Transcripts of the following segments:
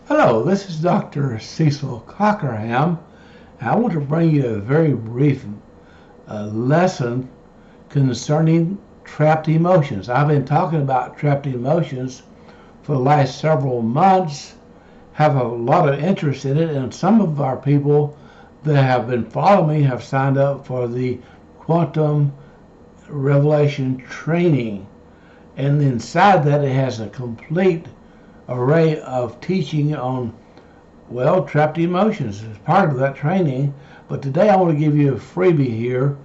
Hello, this is Dr. Cecil Cockerham. I want to bring you a very brief lesson concerning trapped emotions. I've been talking about trapped emotions for the last several months, have a lot of interest in it, and some of our people that have been following me have signed up for the Quantum Revelation training. And inside that, it has a complete array of teaching on, trapped emotions as part of that training. But today I want to give you a freebie here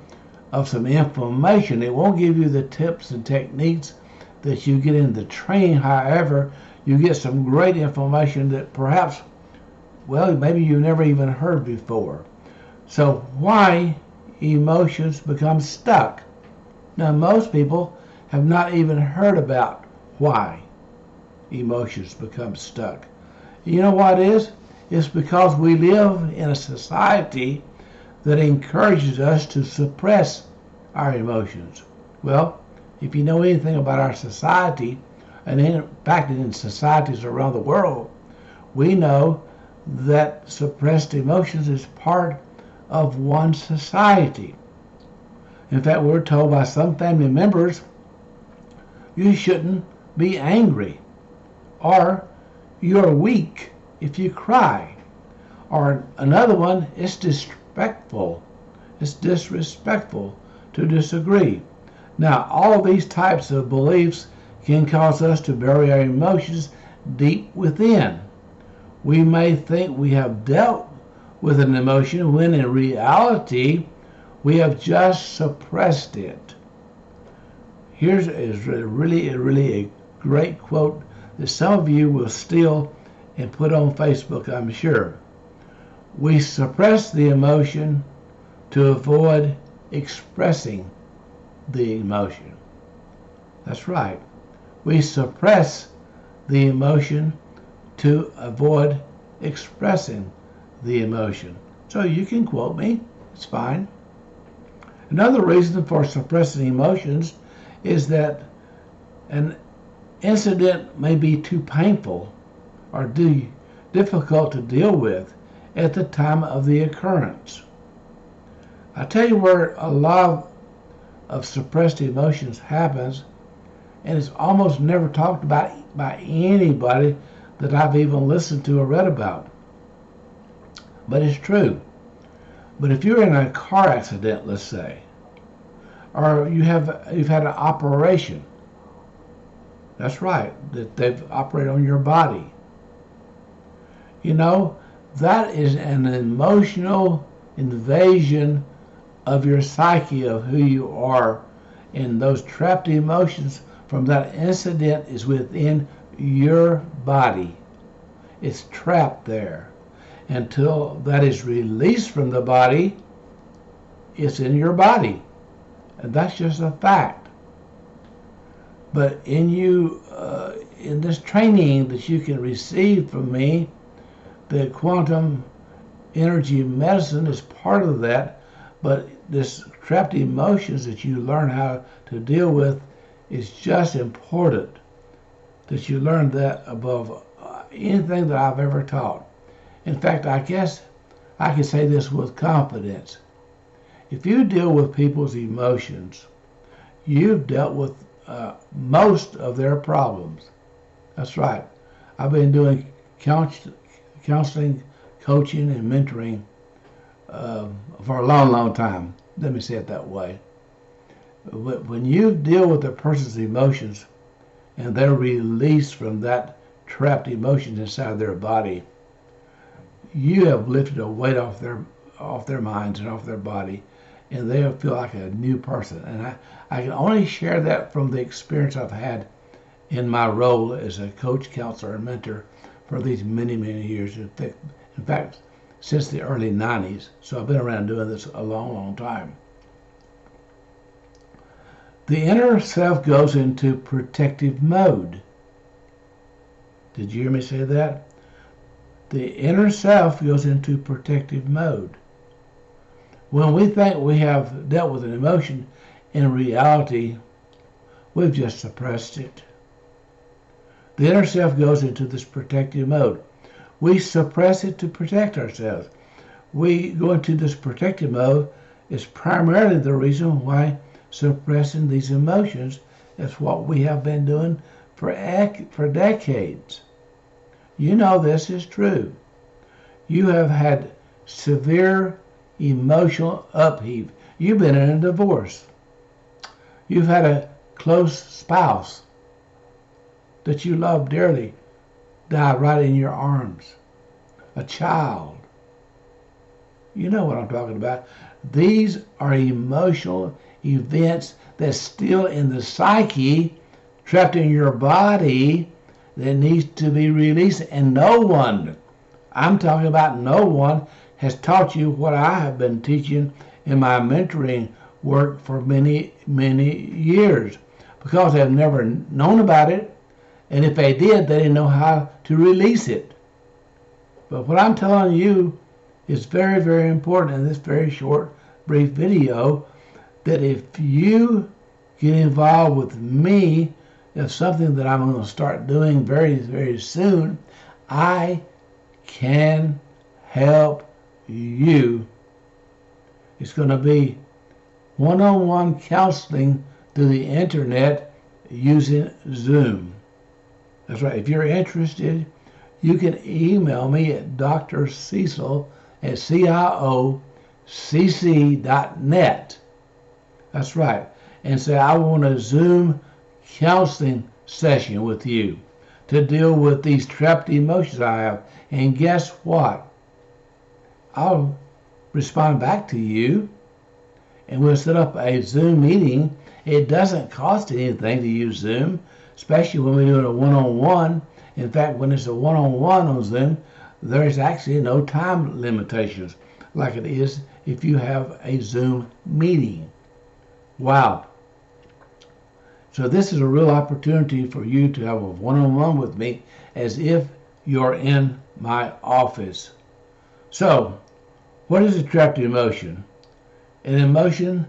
of some information. It won't give you the tips and techniques that you get in the training. However, you get some great information that perhaps, maybe you've never even heard before. So why emotions become stuck? Now, most people have not even heard about why emotions become stuck. You know what it is? It's because we live in a society that encourages us to suppress our emotions. Well, if you know anything about our society, and in fact in societies around the world, we know that suppressed emotions is part of one society. In fact, we're told by some family members, you shouldn't be angry, or you're weak if you cry, or another one, it's disrespectful to disagree. Now, all these types of beliefs can cause us to bury our emotions deep within. We may think we have dealt with an emotion when in reality we have just suppressed it. Here's really a great quote that some of you will steal and put on Facebook, I'm sure. We suppress the emotion to avoid expressing the emotion. That's right. We suppress the emotion to avoid expressing the emotion. So you can quote me, it's fine. Another reason for suppressing emotions is that an incident may be too painful or difficult to deal with at the time of the occurrence. I tell you where a lot of suppressed emotions happens, and it's almost never talked about by anybody that I've even listened to or read about. But it's true. But if you're in a car accident, let's say, or you've had an operation, that's right, that they've operated on your body. You know, that is an emotional invasion of your psyche, of who you are, and those trapped emotions from that incident is within your body. It's trapped there. Until that is released from the body, it's in your body. And that's just a fact. But in this training that you can receive from me, the quantum energy medicine is part of that, but this trapped emotions that you learn how to deal with is just important that you learn that above anything that I've ever taught. In fact, I guess I can say this with confidence. If you deal with people's emotions, you've dealt with most of their problems. That's right. I've been doing counseling, coaching, and mentoring for a long time. Let me say it that way. But when you deal with a person's emotions and they're released from that trapped emotions inside their body, you have lifted a weight off their minds and off their body, and they'll feel like a new person. And I can only share that from the experience I've had in my role as a coach, counselor, and mentor for these many years. In fact, since the early 90s. So I've been around doing this a long time. The inner self goes into protective mode. Did you hear me say that? The inner self goes into protective mode. When we think we have dealt with an emotion, in reality, we've just suppressed it. The inner self goes into this protective mode. We suppress it to protect ourselves. We go into this protective mode is primarily the reason why suppressing these emotions is what we have been doing for decades. You know this is true. You have had severe emotional upheaval. You've been in a divorce. You've had a close spouse that you love dearly die right in your arms. A child. You know what I'm talking about. These are emotional events that's still in the psyche, trapped in your body, that needs to be released. And no one, I'm talking about no one, has taught you what I have been teaching in my mentoring work for many, many years, because they've never known about it. And if they did, they didn't know how to release it. But what I'm telling you is very, very important in this very short, brief video, that if you get involved with me, it's something that I'm going to start doing very, very soon, I can help you. It's going to be one-on-one counseling through the internet using Zoom. That's right. If you're interested, you can email me at drcecil@ciocc.net. That's right. And say, I want a Zoom counseling session with you to deal with these trapped emotions I have. And guess what? I'll respond back to you, and we'll set up a Zoom meeting. It doesn't cost anything to use Zoom, especially when we're doing a one-on-one. In fact, when it's a one-on-one on Zoom, there's actually no time limitations like it is if you have a Zoom meeting. Wow. So this is a real opportunity for you to have a one-on-one with me as if you're in my office. So, what is a trapped emotion? An emotion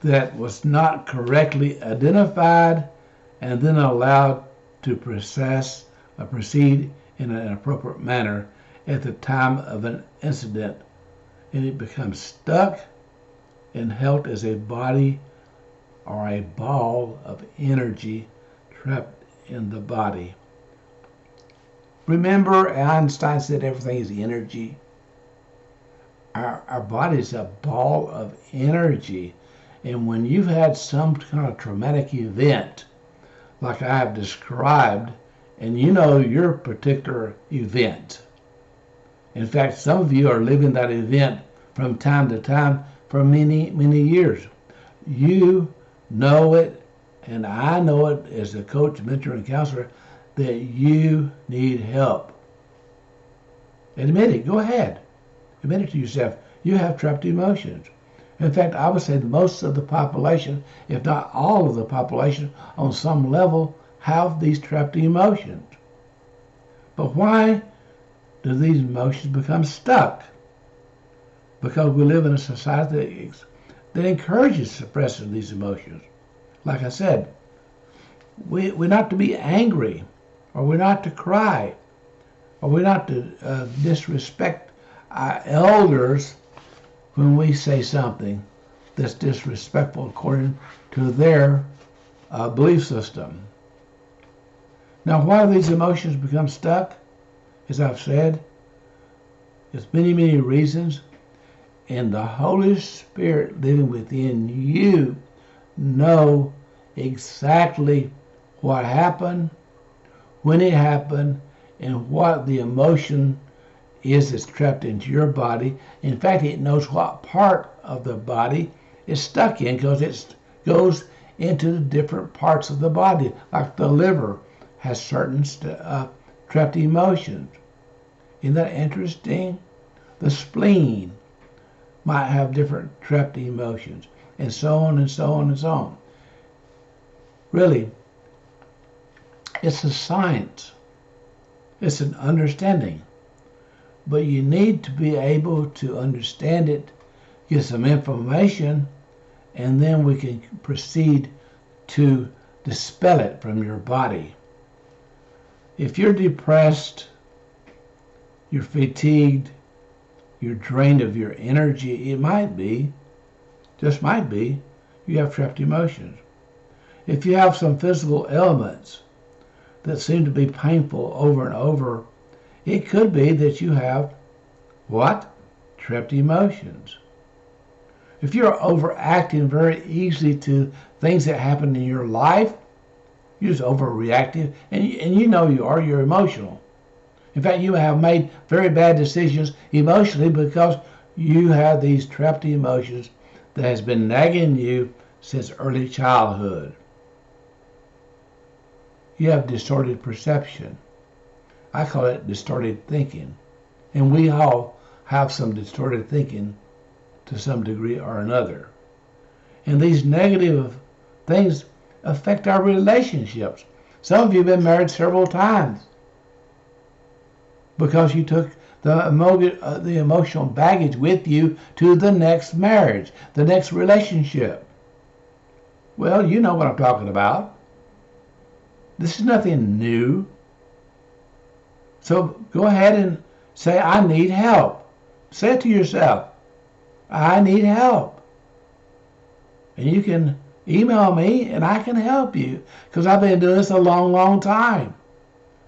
that was not correctly identified and then allowed to proceed in an appropriate manner at the time of an incident, and it becomes stuck and held as a body or a ball of energy trapped in the body. Remember, Einstein said everything is energy. Our body is a ball of energy, and when you've had some kind of traumatic event, like I have described, and you know your particular event. In fact, some of you are living that event from time to time for many, many years. You know it, and I know it as a coach, mentor, and counselor, that you need help. Admit it. Go ahead. Admit it to yourself. You have trapped emotions. In fact, I would say that most of the population, if not all of the population, on some level, have these trapped emotions. But why do these emotions become stuck? Because we live in a society that encourages suppressing these emotions. Like I said, we're not to be angry, or we're not to cry, or we're not to disrespect our elders when we say something that's disrespectful according to their belief system. Now, why do these emotions become stuck? As I've said, there's many, many reasons. And the Holy Spirit living within you know exactly what happened, when it happened, and what the emotion is that's trapped into your body. In fact, it knows what part of the body is stuck in, because it goes into the different parts of the body. Like the liver has certain trapped emotions. Isn't that interesting? The spleen might have different trapped emotions, and so on and so on and so on. Really, it's a science. It's an understanding. But you need to be able to understand it, get some information, and then we can proceed to dispel it from your body. If you're depressed, you're fatigued, you're drained of your energy. It might be, just might be, you have trapped emotions. If you have some physical ailments that seem to be painful over and over, it could be that you have what? Trapped emotions. If you're overacting very easily to things that happen in your life, you're just overreactive, and you know you're emotional. In fact, you have made very bad decisions emotionally because you have these trapped emotions that has been nagging you since early childhood. You have distorted perception. I call it distorted thinking. And we all have some distorted thinking to some degree or another. And these negative things affect our relationships. Some of you have been married several times because you took the emotional baggage with you to the next marriage, the next relationship. Well, you know what I'm talking about. This is nothing new. So go ahead and say, I need help. Say it to yourself. I need help. And you can email me and I can help you because I've been doing this a long, long time.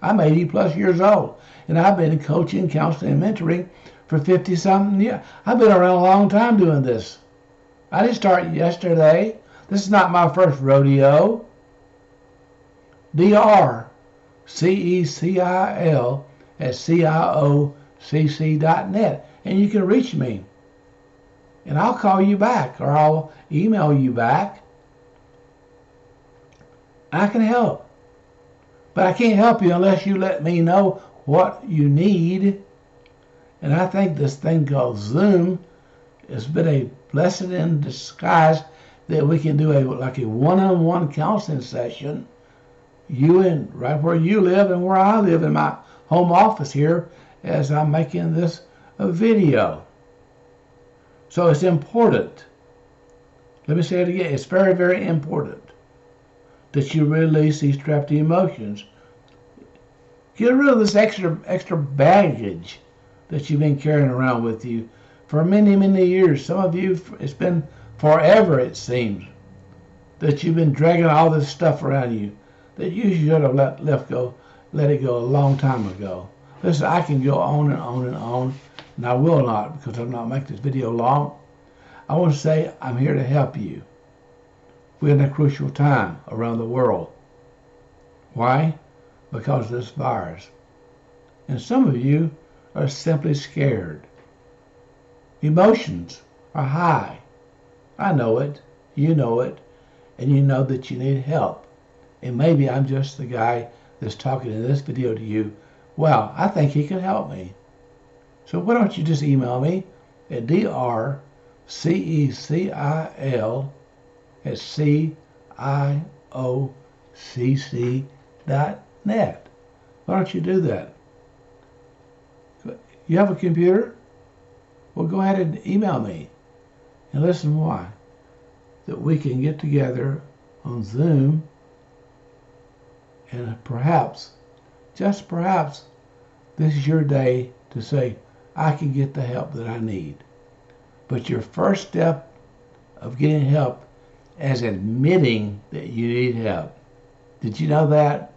I'm 80 plus years old and I've been coaching, counseling, and mentoring for 50 something years. I've been around a long time doing this. I didn't start yesterday. This is not my first rodeo. drcecil@ciocc.net, and you can reach me. And I'll call you back or I'll email you back. I can help. But I can't help you unless you let me know what you need. And I think this thing called Zoom has been a blessing in disguise that we can do a one-on-one counseling session. You and right where you live and where I live in my home office here as I'm making this video. So it's important. Let me say it again. It's very, very important that you release these trapped emotions. Get rid of this extra baggage that you've been carrying around with you for many, many years. Some of you, it's been forever, it seems, that you've been dragging all this stuff around you that you should have let it go a long time ago. Listen, I can go on and on and on, and I will not because I'm not making this video long. I want to say I'm here to help you. We're in a crucial time around the world. Why? Because of this virus. And some of you are simply scared. Emotions are high. I know it. You know it. And you know that you need help. And maybe I'm just the guy that's talking in this video to you. Well, I think he can help me. So why don't you just email me at drcecil@ciocc.net. Why don't you do that? You have a computer? Well, go ahead and email me. And listen why. That we can get together on Zoom and perhaps, just perhaps, this is your day to say, I can get the help that I need. But your first step of getting help is admitting that you need help. Did you know that?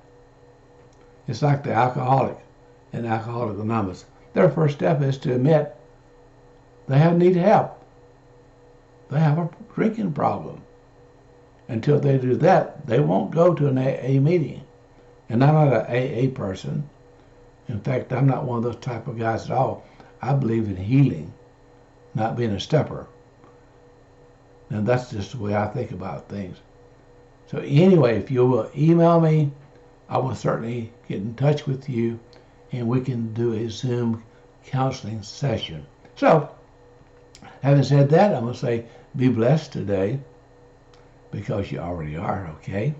It's like the alcoholic and Alcoholics Anonymous. Their first step is to admit they need help. They have a drinking problem. Until they do that, they won't go to an AA meeting. And I'm not an AA person. In fact, I'm not one of those type of guys at all. I believe in healing, not being a stepper. And that's just the way I think about things. So anyway, if you will email me, I will certainly get in touch with you and we can do a Zoom counseling session. So, having said that, I'm going to say be blessed today because you already are, okay?